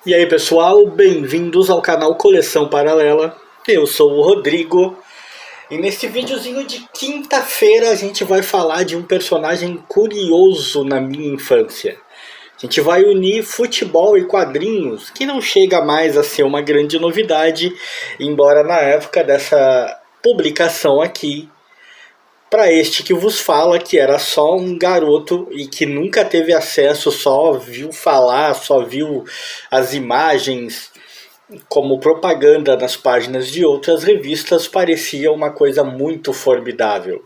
E aí pessoal, bem-vindos ao canal Coleção Paralela. Eu sou o Rodrigo e nesse videozinho de quinta-feira a gente vai falar de um personagem curioso na minha infância. A gente vai unir futebol e quadrinhos, que não chega mais a ser uma grande novidade, embora na época dessa publicação aqui, para este que vos fala, que era só um garoto e que nunca teve acesso, só viu falar, só viu as imagens como propaganda nas páginas de outras revistas, parecia uma coisa muito formidável.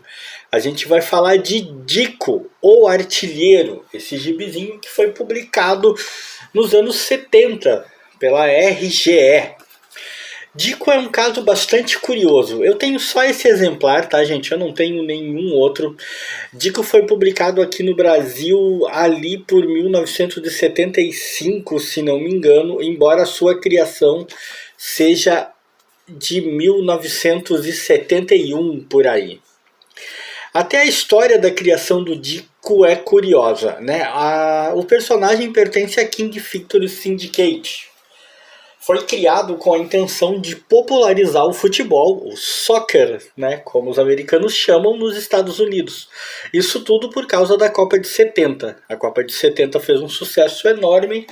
A gente vai falar de Dico, o Artilheiro, esse gibizinho que foi publicado nos anos 70 pela RGE. Dico é um caso bastante curioso. Eu tenho só esse exemplar, tá, gente? Eu não tenho nenhum outro. Dico foi publicado aqui no Brasil ali por 1975, se não me engano, embora a sua criação seja de 1971 por aí. Até a história da criação do Dico é curiosa, né? O personagem pertence à King Victory Syndicate. Foi criado com a intenção de popularizar o futebol, o soccer, né, como os americanos chamam, nos Estados Unidos. Isso tudo por causa da Copa de 70. A Copa de 70 fez um sucesso enorme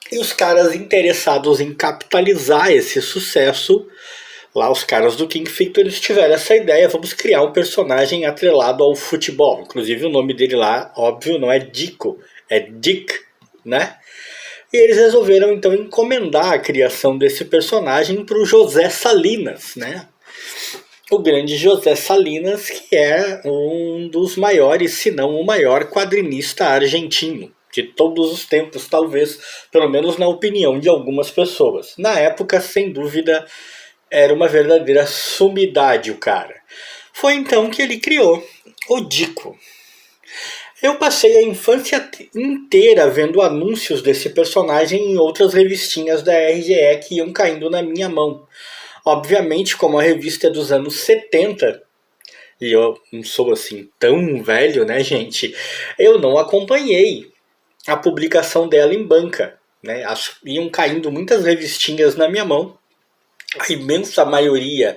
e os caras interessados em capitalizar esse sucesso, lá os caras do King Victor, eles tiveram essa ideia: vamos criar um personagem atrelado ao futebol. Inclusive o nome dele lá, óbvio, não é Dico, é Dick, né? E eles resolveram então encomendar a criação desse personagem para o José Salinas, né? O grande José Salinas, que é um dos maiores, se não o maior quadrinista argentino de todos os tempos, talvez, pelo menos na opinião de algumas pessoas. Na época, sem dúvida, era uma verdadeira sumidade o cara. Foi então que ele criou o Dico. Eu passei a infância inteira vendo anúncios desse personagem em outras revistinhas da RGE que iam caindo na minha mão. Obviamente, como a revista é dos anos 70, e eu não sou assim tão velho, né, gente? Eu não acompanhei a publicação dela em banca, né? Iam caindo muitas revistinhas na minha mão. A imensa maioria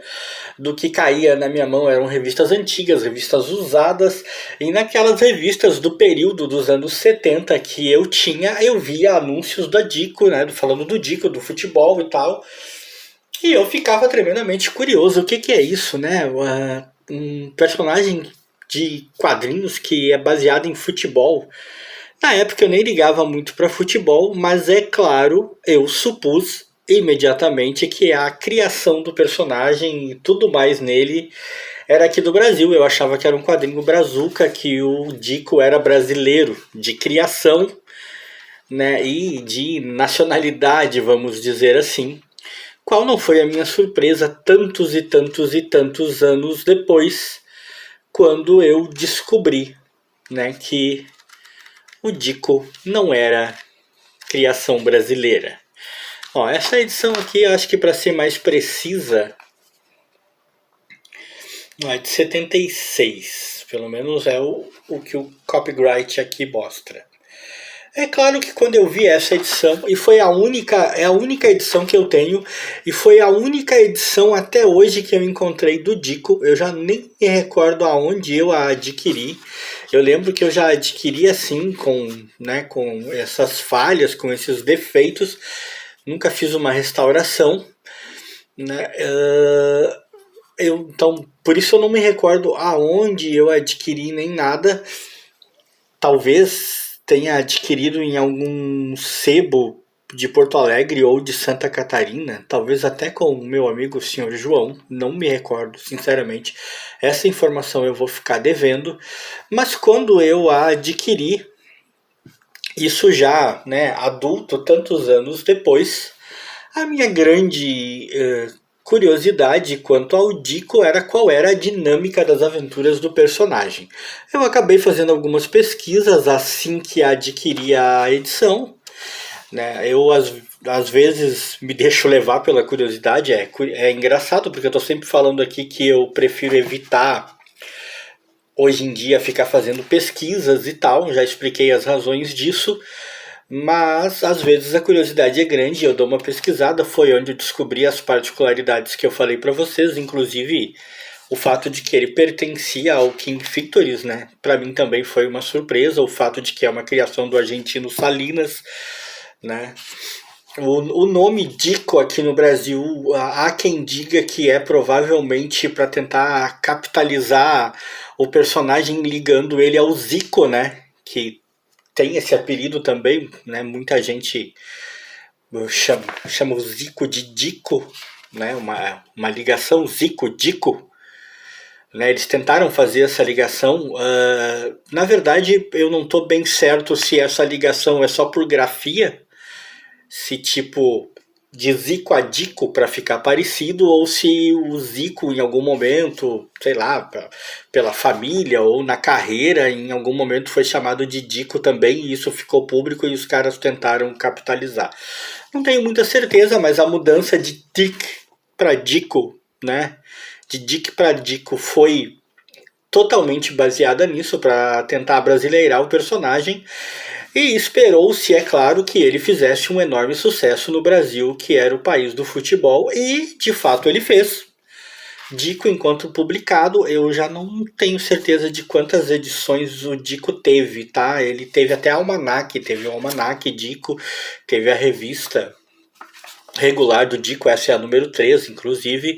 do que caía na minha mão eram revistas antigas, revistas usadas, e naquelas revistas do período dos anos 70 que eu tinha, eu via anúncios da Dico, né, falando do Dico, do futebol e tal, e eu ficava tremendamente curioso. O que é isso, né? Um personagem de quadrinhos que é baseado em futebol. Na época eu nem ligava muito para futebol, mas é claro, eu supus imediatamente que a criação do personagem e tudo mais nele era aqui do Brasil. Eu achava que era um quadrinho brazuca, que o Dico era brasileiro de criação, né, e de nacionalidade, vamos dizer assim. Qual não foi a minha surpresa tantos e tantos e tantos anos depois, quando eu descobri, né, que o Dico não era criação brasileira. Ó, essa edição aqui, eu acho que para ser mais precisa, é de 76. Pelo menos é o que o copyright aqui mostra. É claro que quando eu vi essa edição, e foi é a única edição que eu tenho, e foi a única edição até hoje que eu encontrei do Dico. Eu já nem me recordo aonde eu a adquiri. Eu lembro que eu já adquiri assim, com essas falhas, com esses defeitos. Nunca fiz uma restauração, né? Então, por isso eu não me recordo aonde eu adquiri nem nada. Talvez tenha adquirido em algum sebo de Porto Alegre ou de Santa Catarina, talvez até com o meu amigo o senhor João, não me recordo, sinceramente. Essa informação eu vou ficar devendo, mas quando eu a adquiri, isso já, né, adulto, tantos anos depois, a minha grande curiosidade quanto ao Dico era qual era a dinâmica das aventuras do personagem. Eu acabei fazendo algumas pesquisas assim que adquiri a edição, né? Eu às vezes me deixo levar pela curiosidade. É engraçado porque eu estou sempre falando aqui que eu prefiro evitar hoje em dia ficar fazendo pesquisas e tal, já expliquei as razões disso, Mas às vezes a curiosidade é grande, eu dou uma pesquisada, foi onde eu descobri as particularidades que eu falei para vocês, inclusive o fato de que ele pertencia ao King Victories, né? Para mim também foi uma surpresa, o fato de que é uma criação do argentino Salinas, né? O nome Dico aqui no Brasil, há quem diga que é provavelmente para tentar capitalizar o personagem ligando ele ao Zico, né? Que tem esse apelido também, né? Muita gente chama o Zico de Dico, né? Uma ligação Zico-Dico. Né, eles tentaram fazer essa ligação. Na verdade, eu não estou bem certo se essa ligação é só por grafia, se tipo de Zico a Dico para ficar parecido, ou se o Zico em algum momento, sei lá, pela família ou na carreira, em algum momento foi chamado de Dico também, e isso ficou público e os caras tentaram capitalizar. Não tenho muita certeza, mas a mudança de Dick para Dico, né? De Dick para Dico foi totalmente baseada nisso, para tentar brasileirar o personagem. E esperou-se, é claro, que ele fizesse um enorme sucesso no Brasil, que era o país do futebol, e de fato ele fez. Dico, enquanto publicado, eu já não tenho certeza de quantas edições o Dico teve, tá? Ele teve até almanaque, teve o almanaque Dico, teve a revista regular do Dico, essa é a número 3, inclusive.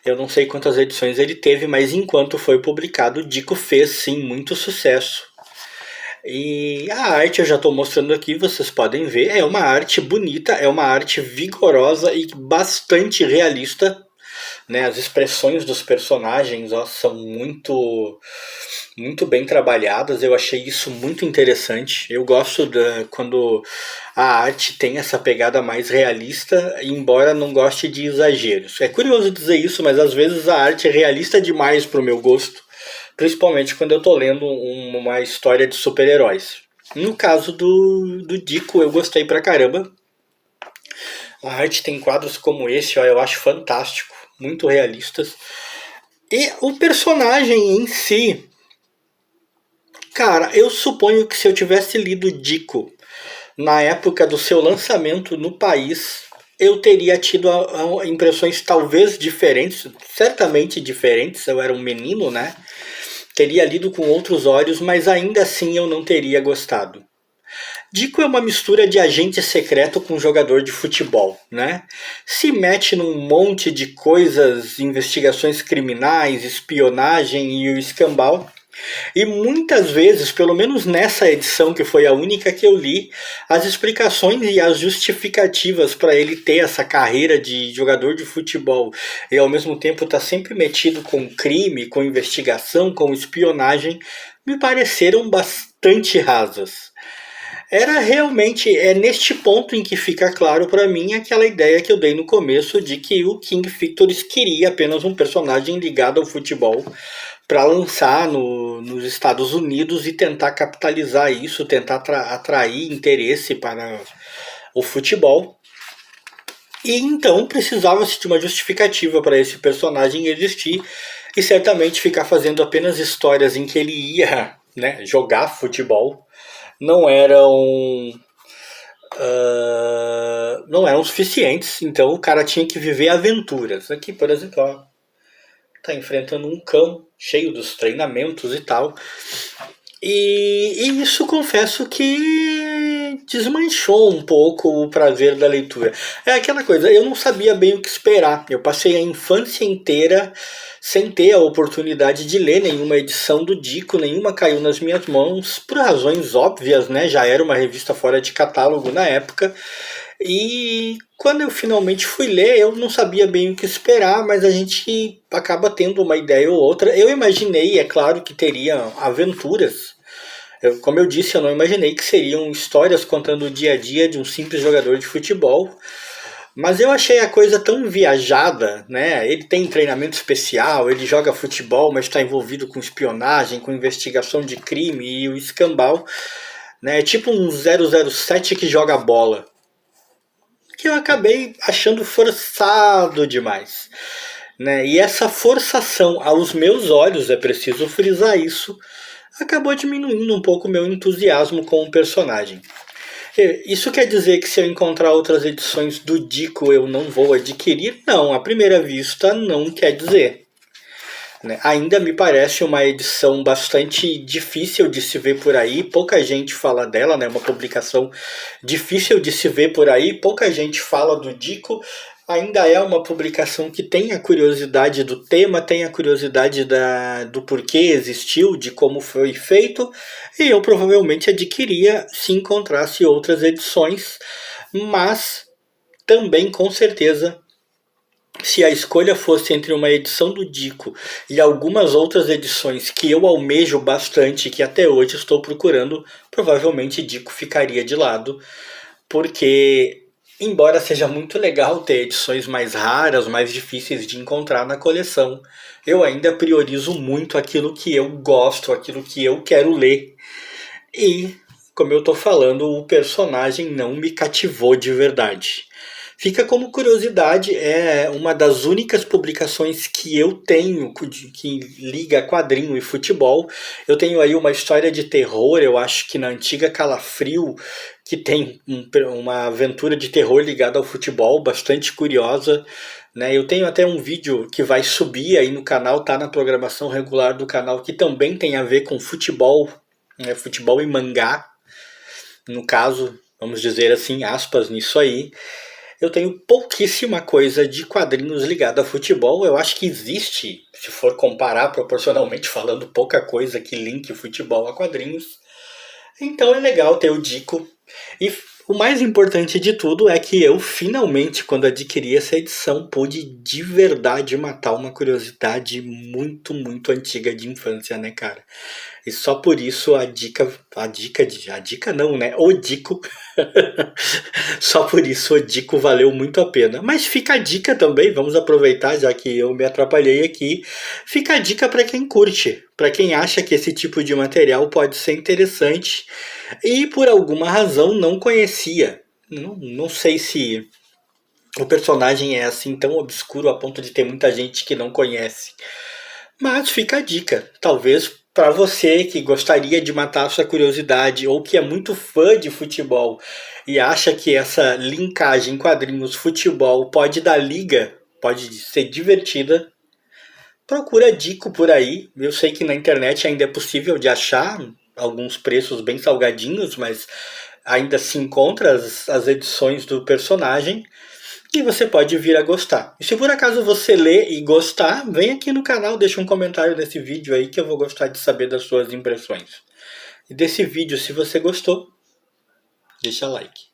Eu não sei quantas edições ele teve, mas enquanto foi publicado, o Dico fez sim muito sucesso. E a arte eu já estou mostrando aqui, vocês podem ver, é uma arte bonita, é uma arte vigorosa e bastante realista, né? As expressões dos personagens são muito bem trabalhadas, eu achei isso muito interessante. Eu gosto quando a arte tem essa pegada mais realista, embora não goste de exageros. É curioso dizer isso, mas às vezes a arte é realista demais para o meu gosto, principalmente quando eu estou lendo uma história de super-heróis. No caso do Dico, eu gostei pra caramba. A arte tem quadros como esse, eu acho fantástico, muito realistas. E o personagem em si, cara, eu suponho que se eu tivesse lido Dico na época do seu lançamento no país, eu teria tido impressões talvez diferentes, certamente diferentes, eu era um menino, né? Teria lido com outros olhos, mas ainda assim eu não teria gostado. Dico é uma mistura de agente secreto com jogador de futebol, né? Se mete num monte de coisas, investigações criminais, espionagem e o escambau. E muitas vezes, pelo menos nessa edição que foi a única que eu li, as explicações e as justificativas para ele ter essa carreira de jogador de futebol e ao mesmo tempo estar sempre metido com crime, com investigação, com espionagem, me pareceram bastante rasas. Era realmente, é neste ponto em que fica claro para mim aquela ideia que eu dei no começo de que o King Victories queria apenas um personagem ligado ao futebol para lançar nos Estados Unidos e tentar capitalizar isso, tentar atrair interesse para o futebol. E então precisava-se de uma justificativa para esse personagem existir e certamente ficar fazendo apenas histórias em que ele ia, né, jogar futebol não eram suficientes, então o cara tinha que viver aventuras. Aqui, por exemplo, tá enfrentando um cão cheio dos treinamentos e tal. E isso confesso que desmanchou um pouco o prazer da leitura. É aquela coisa, eu não sabia bem o que esperar. Eu passei a infância inteira sem ter a oportunidade de ler nenhuma edição do Dico, nenhuma caiu nas minhas mãos, por razões óbvias, né? Já era uma revista fora de catálogo na época. E quando eu finalmente fui ler, eu não sabia bem o que esperar, mas a gente acaba tendo uma ideia ou outra. Eu imaginei, é claro, que teria aventuras. Como eu disse, eu não imaginei que seriam histórias contando o dia a dia de um simples jogador de futebol. Mas eu achei a coisa tão viajada, né? Ele tem treinamento especial, ele joga futebol, mas está envolvido com espionagem, com investigação de crime e o escambau. Né? É tipo um 007 que joga bola. Que eu acabei achando forçado demais. Né? E essa forçação aos meus olhos, é preciso frisar isso, acabou diminuindo um pouco o meu entusiasmo com o personagem. Isso quer dizer que se eu encontrar outras edições do Dico eu não vou adquirir? Não, à primeira vista não quer dizer. Né? Ainda me parece uma edição bastante difícil de se ver por aí, pouca gente fala dela, né? Uma publicação difícil de se ver por aí, pouca gente fala do Dico. Ainda é uma publicação que tem a curiosidade do tema, tem a curiosidade do porquê existiu, de como foi feito, e eu provavelmente adquiria se encontrasse outras edições, mas também com certeza se a escolha fosse entre uma edição do Dico e algumas outras edições que eu almejo bastante, que até hoje estou procurando, provavelmente Dico ficaria de lado, porque embora seja muito legal ter edições mais raras, mais difíceis de encontrar na coleção, eu ainda priorizo muito aquilo que eu gosto, aquilo que eu quero ler. E, como eu estou falando, o personagem não me cativou de verdade. Fica como curiosidade, é uma das únicas publicações que eu tenho que liga quadrinho e futebol. Eu tenho aí uma história de terror, eu acho que na antiga Calafrio, que tem uma aventura de terror ligada ao futebol, bastante curiosa. Né? Eu tenho até um vídeo que vai subir aí no canal, tá na programação regular do canal, que também tem a ver com futebol, né? Futebol e mangá, no caso, vamos dizer assim, aspas nisso aí. Eu tenho pouquíssima coisa de quadrinhos ligada a futebol. Eu acho que existe, se for comparar proporcionalmente falando, pouca coisa que linke futebol a quadrinhos. Então é legal ter o Dico. E o mais importante de tudo é que eu finalmente, quando adquiri essa edição, pude de verdade matar uma curiosidade muito, muito antiga de infância, né, cara? E só por isso a dica não, né? O Dico. Só por isso o Dico valeu muito a pena. Mas fica a dica também, vamos aproveitar, já que eu me atrapalhei aqui. Fica a dica para quem curte, para quem acha que esse tipo de material pode ser interessante e por alguma razão não conhecia. Não sei se o personagem é assim tão obscuro a ponto de ter muita gente que não conhece. Mas fica a dica. Talvez para você que gostaria de matar sua curiosidade ou que é muito fã de futebol e acha que essa linkagem quadrinhos futebol pode dar liga, pode ser divertida, procura Dico por aí. Eu sei que na internet ainda é possível de achar alguns preços bem salgadinhos, mas ainda se encontra as edições do personagem e você pode vir a gostar. E se por acaso você ler e gostar, vem aqui no canal, deixa um comentário nesse vídeo aí que eu vou gostar de saber das suas impressões. E desse vídeo, se você gostou, deixa like.